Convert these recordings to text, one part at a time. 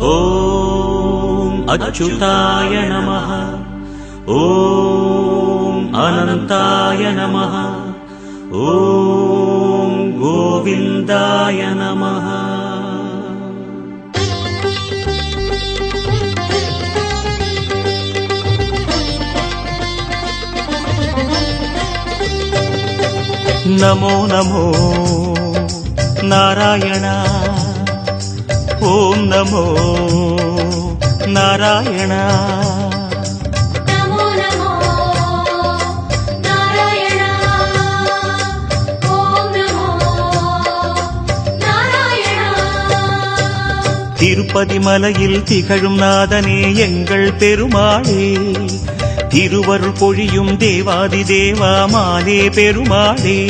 ஓம் அச்சுதாய நமः. ஓம் அனந்தாய நமः. ஓம் கோவிந்தாய நமः. நமோ நமோ நாராயண. ஓம் நமோ நாராயண. நமோ நமோ நாராயண. ஓம் நமோ நாராயண. திருப்பதி மலையில் திகழும் நாதனே எங்கள் பெருமாளே, திருவருள் பொழியும் தேவாதி தேவா மாலே பெருமாளே,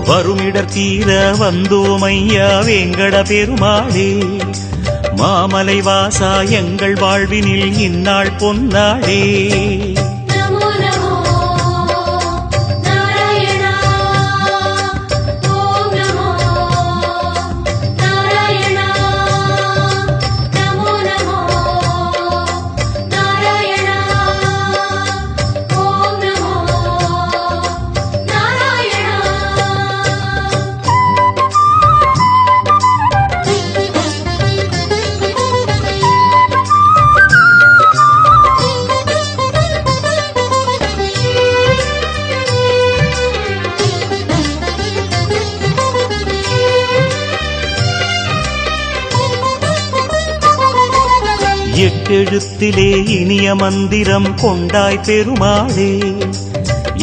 வருமிடர் தீர வந்தோமையா வேங்கட பெருமாளே, மாமலை வாசா எங்கள் வாழ்வினில் இந்நாள் பொன்னாளே. நமோ நமோ நாராயண. ஓம் நமோ நாராயண. நமோ நமோ நாராயண. ஓம் நமோ நாராயண. எட்டெழுத்திலே இனிய மந்திரம் கொண்டாய் பெருமாளே,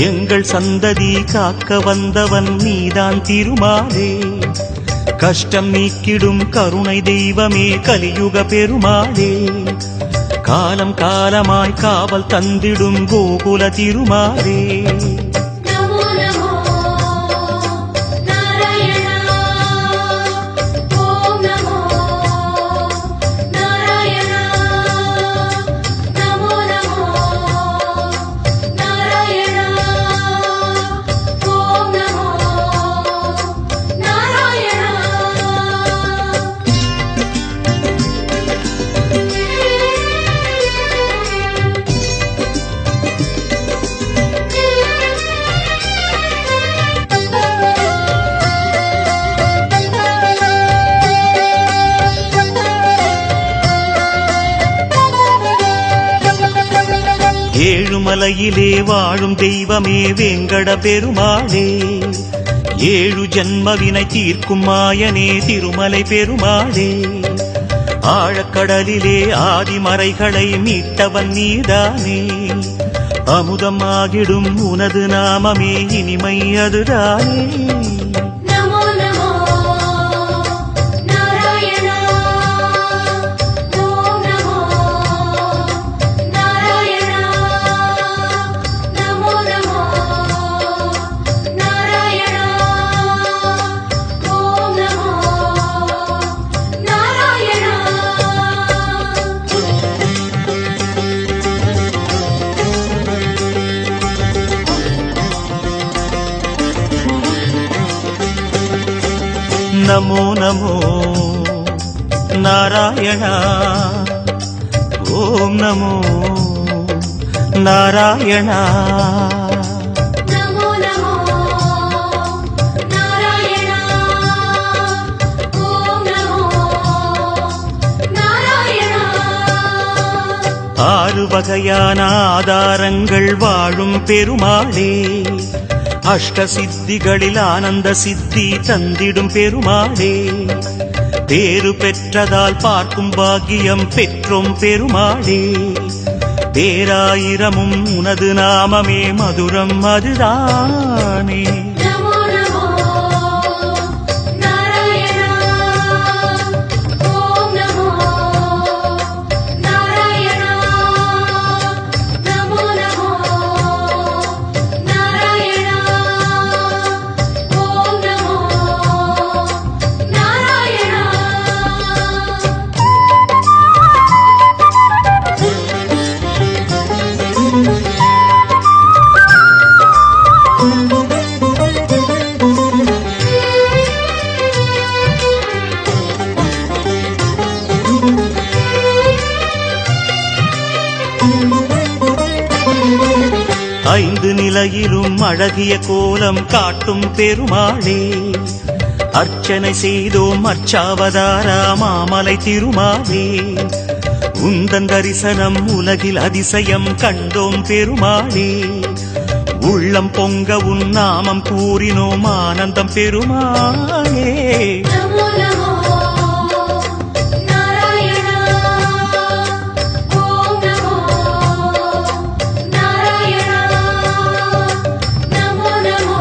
எங்கள் சந்ததி காக்க வந்தவன் நீதான் திருமாலே, கஷ்டம் நீக்கிடும் கருணை தெய்வமே கலியுக பெருமாளே, காலம் காலமாய் காவல் தந்திடும் கோகுல திருமாலே. நமோ நமோ நாராயண. ஓம் நமோ நாராயண. நமோ நமோ நாராயண. ஓம் நமோ நாராயண. ஏழுமலையிலே வாழும் தெய்வமே வேங்கட பெருமாளே, ஏழு ஜன்மவினை தீர்க்கும் மாயனே திருமலை பெருமாளே, ஆழக்கடலிலே ஆதிமறைகளை மீட்டவன் நீதானே, அமுதமாகிடும் உனது நாமமே இனிமை அதுதானே. நமோ நமோ நாராயண. ஓம் நமோ நாராயண. நமோ நமோ நாராயண. ஓம் நமோ நாராயண. நமோ நமோ நாராயண. ஓம் நமோ நாராயண. நமோ நமோ நாராயண. ஓம் நமோ நாராயண. ஆறு வகையான ஆதாரங்கள் வாழும் பெருமாளே, அஷ்ட சித்திகளில் ஆனந்த சித்தி தந்திடும் பெருமாளே, பேறு பெற்றதால் பார்க்கும் பாக்கியம் பெற்றோம் பெருமாளே, பேராயிரமும் உனது நாமமே மதுரம் அதுதானே. நமோ நமோ நாராயண. ஓம் நமோ நாராயண. நமோ நமோ நாராயண. ஓம் நமோ நாராயண. ஐந்து நிலையிலும் அழகிய கோலம் காட்டும் பெருமாளே, அர்ச்சனை செய்தோம் அர்ச்சாவதாரா மாமலை திருமாலே, உந்தன் தரிசனம் உலகில் அதிசயம் கண்டோம் பெருமாளே, உள்ளம் பொங்க உன் நாமம் கூறினோம் ஆனந்தம் பெருமாளே. நமோ நமோ நாராயணா ஓம் நமோ நாராயணா நமோ நமோ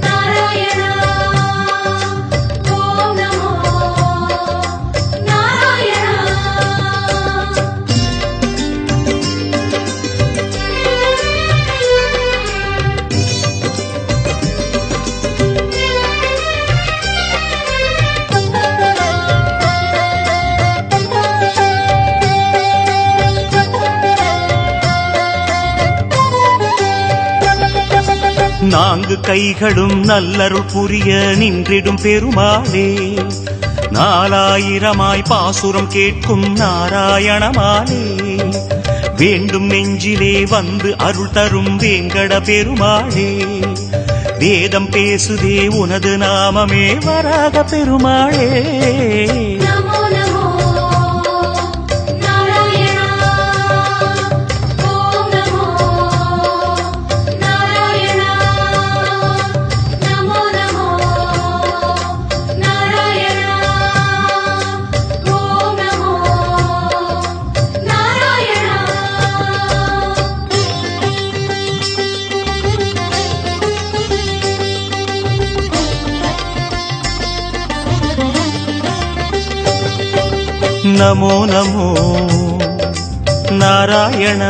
நாராயணா ஓம் நமோ நாராயணா. நான்கு கைகளும் நல்லருள் புரிய நின்றிடும் பெருமாளே, நாலாயிரமாய் பாசுரம் கேட்கும் நாராயணமாலே, வேண்டும் நெஞ்சிலே வந்து அருள் தரும் வேங்கட பெருமாளே, வேதம் பேசுதே உனது நாமமே வராக பெருமாளே. நமோ நமோ நாராயணா ஓம் நமோ நாராயணா நமோ நமோ நாராயணா ஓம் நமோ நாராயணா. நமோ நமோ நாராயண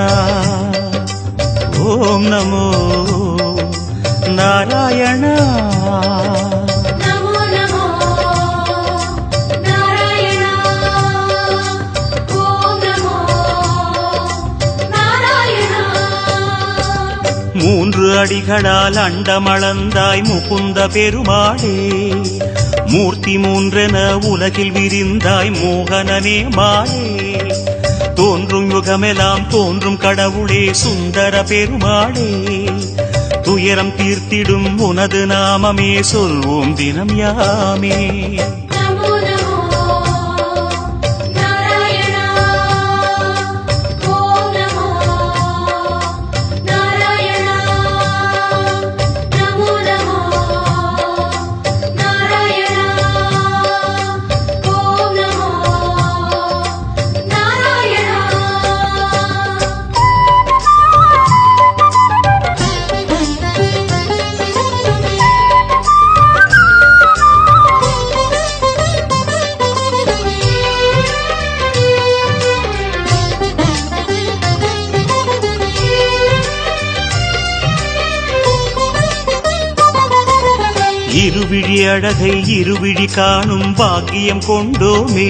ஓம் நமோ நாராயண. நமோ நமோ நாராயணா ஓம் நமோ நாராயணா. மூன்று அடிகளால் அண்டமளந்தாய் முகுந்த பெருமாளே, மூர்த்தி மூன்றென உலகில் விரிந்தாய் மோகனனே மாலே, தோன்றும் யுகமெல்லாம் தோன்றும் கடவுளே சுந்தர பெருமாளே, துயரம் தீர்த்திடும் உனது நாமமே சொல்வோம் தினம் யாமே. நமோ நமோ நாராயணா ஓம் நமோ நாராயணா நமோ நமோ நாராயணா ஓம் நமோ நாராயணா. இருவிழி அழகை இருவிழி காணும் பாக்கியம் கொண்டோமே,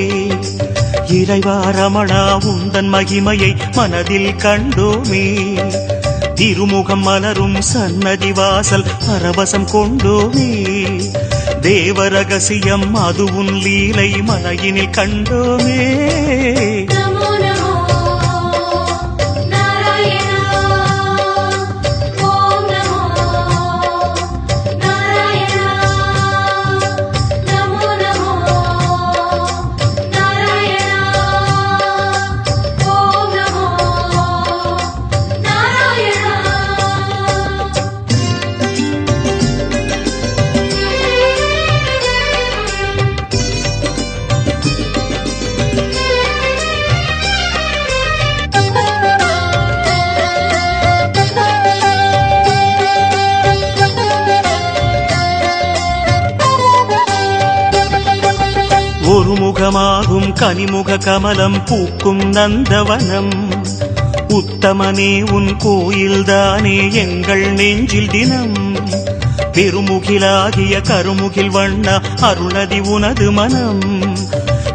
இறைவா ரமணா உந்தன் மகிமையை மனதில் கண்டோமே, திருமுகம் மலரும் சன்னதி வாசல் பரவசம் கொண்டோமே, தேவ ரகசியம் அது உன் லீலை மலையினில் கண்டோமே. நமோ நமோ நாராயணா ஓம் நமோ நாராயணா நமோ நமோ நாராயணா ஓம் நமோ நாராயணா. ஒரு முகமாகும் கனிமுக கமலம் பூக்கும் நந்தவனம், உத்தமனே உன் கோயில்தானே எங்கள் நெஞ்சில் தினம், பெருமுகிலாகிய கருமுகில் வண்ண அருளதி உனது மனம்,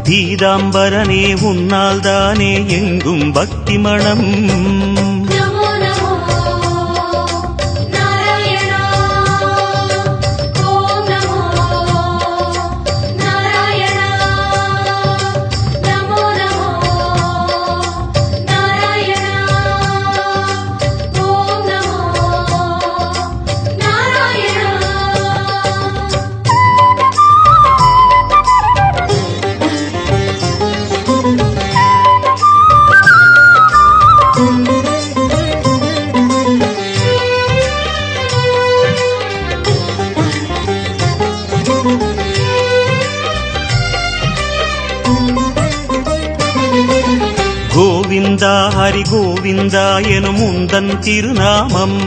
பீதாம்பரனே உன்னால் தானே எங்கும் பக்தி மணம். நமோ நமோ நாராயணா ஓம் நமோ நாராயணா நமோ நமோ நாராயணா ஓம் கோவிந்தா ஹரி கோவிந்தா எனும் உந்தன் திருநாமம்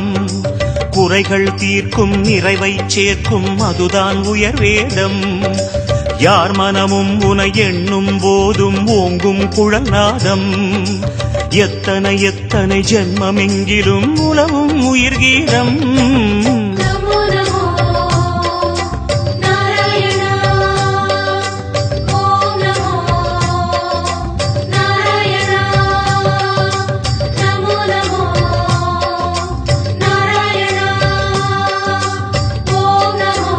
குறைகள் தீர்க்கும் நிறைவை சேர்க்கும் அதுதான் உயர்வேதம் யார் மனமும் உனை எண்ணும் போதும் ஓங்கும் குழல்நாதம் எத்தனை எத்தனை ஜென்மமெங்கிலும் உலவும் உயிர்கீதம் நமோ நமோ நாராயணா ஓம் நமோ நாராயணா நமோ நமோ நாராயணா ஓம் நமோ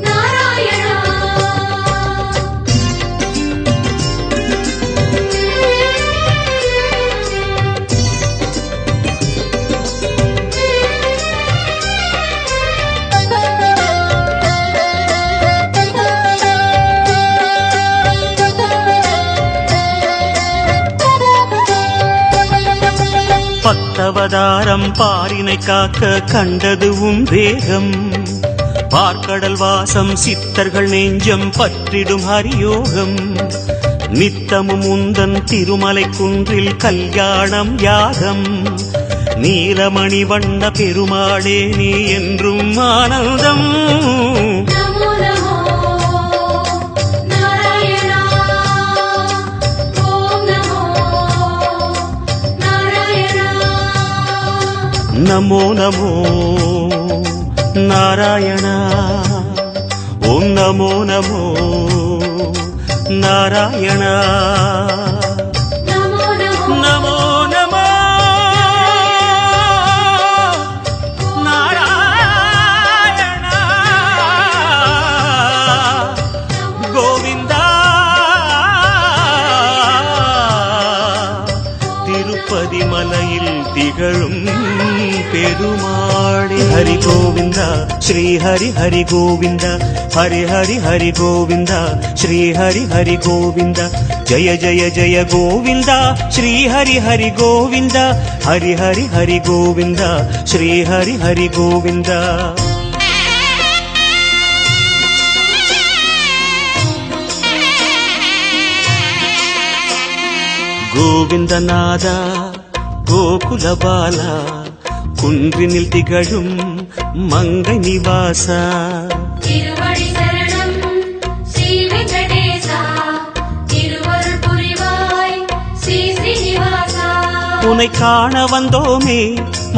நாராயணா பத்தவதாரம் பாரினை காக்க கண்டது உன் வேகம் பார்க்கடல் வாசம் சித்தர்கள் நெஞ்சம் பற்றிடும் ஹரியோகம் நித்தமும் உந்தன் திருமலை குன்றில் கல்யாணம் யாகம் நீலமணி வண்ண பெருமாளே நீ என்றும் ஆனந்தம் நமோ நமோ நாராயணா ஓம் நமோ நாராயணா நமோ நமோ நாராயணா ஓம் நமோ நமோ நாராயணா நமோ நமோ நமோ நமோ நாராயணா கோவிந்தா திருப்பதி மலையில் திகழும் பெருமாளே ஹரி கோவிந்தா ஸ்ரீ ஹரி ஹரி கோவிந்தா ஹரி ஹரி ஹரி கோவிந்தா ஸ்ரீ ஹரி ஹரி கோவிந்தா ஜய ஜய ஜய கோவிந்தா ஸ்ரீ ஹரி ஹரி கோவிந்தா ஹரி ஹரி ஹரி கோவிந்தா ஸ்ரீ ஹரி ஹரி கோவிந்தா கோவிந்தநாதா கோகுலபாலா குன்றினில் திகழும் மங்கை நிவாசா திருவடி சரணம் ஸ்ரீ வெங்கடேசா திருவருள் புரிவாய் ஸ்ரீ ஸ்ரீனிவாசா உன்னை காண வந்தோமே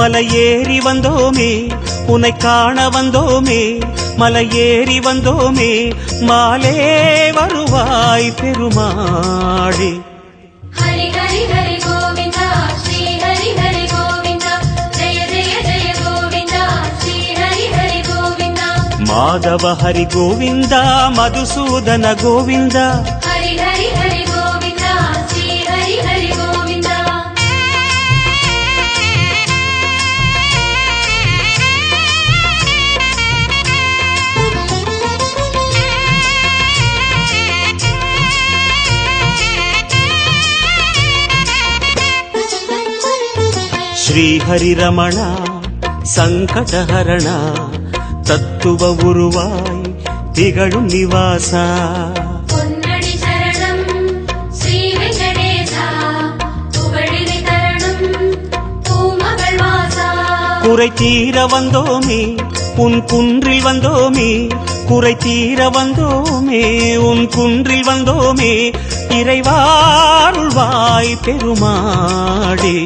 மலை ஏறி வந்தோமே உன்னை காண வந்தோமே மலை ஏறி வந்தோமே மாலே வருவாய் பெருமாளே ஹரி ஹரி ஹரி கோவிந்தா ஸ்ரீ ஹரி ஹரி கோவிந்தா ஜெய ஜெய ஜெய கோவிந்தா ஸ்ரீ ஹரி ஹரி கோவிந்தா மாதவ ஹரி கோவிந்தா மதுசூதன கோவிந்தா ஹரி ஹரி ஹரி கோவிந்தா ஸ்ரீ ஹரி ஹரி கோவிந்தா ஸ்ரீ ஹரி ரமணா சங்கடஹரணா தத்துவ உருவாய் திகழும் நிவாசா பொன்னடி சரணம் ஸ்ரீ வெங்கடேசா புகழினை தரணும் பூமகள் வாசா குறை தீர வந்தோமே உன் குன்றில் வந்தோமே குறை தீர வந்தோமே உன் குன்றில் வந்தோமே இறைவாருள்வாய் பெருமாளே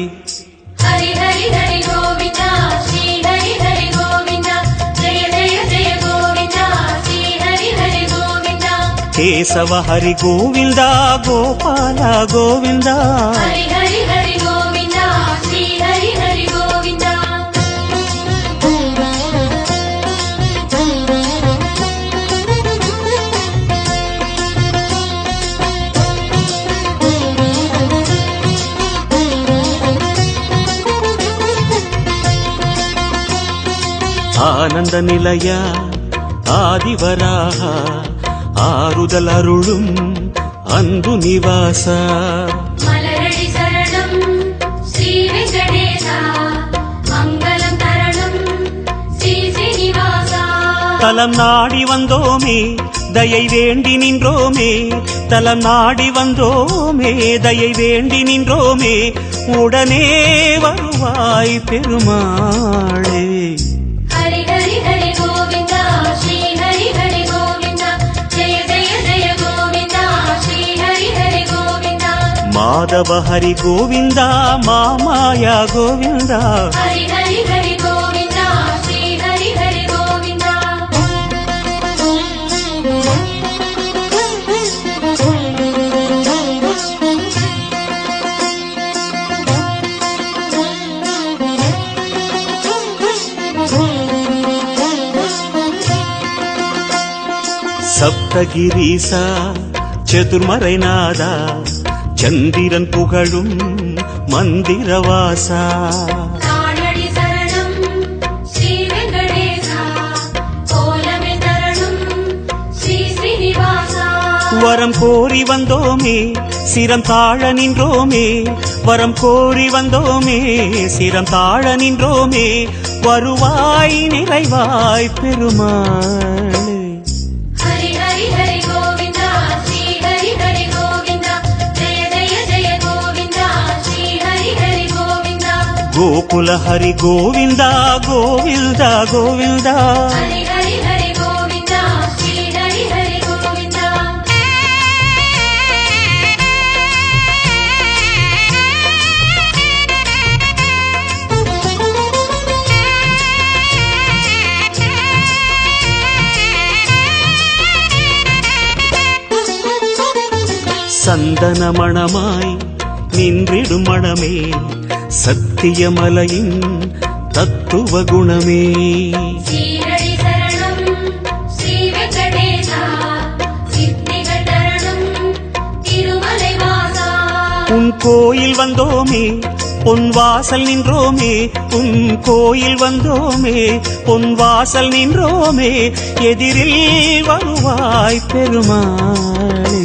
ஹரி ஹரி ஹரி கோவிந்தா ஸ்ரீ ஹரி ஹரி கோவிந்தா ஜெய ஜெய ஜெய கோவிந்தா ஸ்ரீ ஹரி ஹரி கோவிந்தா கேசவ ஹரி கோவிந்தா கோபால கோவிந்தா ஹரி ஹரி ஹரி கோவிந்தா ஸ்ரீ ஹரி ஹரி கோவிந்தா ஆனந்த நிலையா ஆதிவராக ஆறுதல் அருளும் அன்பு நிவாசா மலரடி சரணம் ஸ்ரீ வெங்கடேசா மங்களம் தரணும் ஸ்ரீ ஸ்ரீனிவாசா தலம் நாடி வந்தோமே தயை வேண்டி நின்றோமே தலம் நாடி வந்தோமே தயை வேண்டி நின்றோமே உடனே வருவாய் பெருமாளே. ஹரி ஹரி ஹரி கோவிந்தா ஸ்ரீ ஹரி ஹரி கோவிந்தா ஜெய ஜெய ஜெய கோவிந்தா ஸ்ரீ ஹரி ஹரி கோவிந்தா. மாதவ ஹரி கோவிந்தா மாமாயா கோவிந்தா. ஹரி ஹரி ஹரி கோவிந்தா ஸ்ரீ ஹரி ஹரி கோவிந்தா. சப்தகிரீசா சதுர்மறைநாதா சந்திரன் புகழும் மந்திரவாசா. தாழடி சரணம் ஸ்ரீ வெங்கடேசா கோலமே தரணும் ஸ்ரீ ஸ்ரீனிவாசா. வரம் கோரி வந்தோமே சிரம் தாழ நின்றோமே வரம் கோரி வந்தோமே சிரம் தாழ நின்றோமே வருவாய் நிறைவாய் பெருமாளே. ஹரி ஹரி ஹரி கோவிந்தா ஸ்ரீ ஹரி ஹரி கோவிந்தா ஜெய ஜெய ஜெய கோவிந்தா ஸ்ரீ ஹரி ஹரி கோவிந்தா. கோகுல ஹரி கோவிந்தா கோவிந்தா கோவிந்தா. ஹரி ஹரி ஹரி கோவிந்தா ஸ்ரீ ஹரி ஹரி கோவிந்தா. சந்தன மணமாய் நின்றிடும் மணமே சத்தியமலையின் தத்துவ குணமே. ஸ்ரீரடி சரணம் ஸ்ரீ வெங்கடேசா சித்திகள் தரணும் திருமலை வாசா. உன் கோயில் வந்தோமே பொன் வாசல் நின்றோமே உன் கோயில் வந்தோமே பொன் வாசல் நின்றோமே எதிரில் வருவாய் பெருமாளே.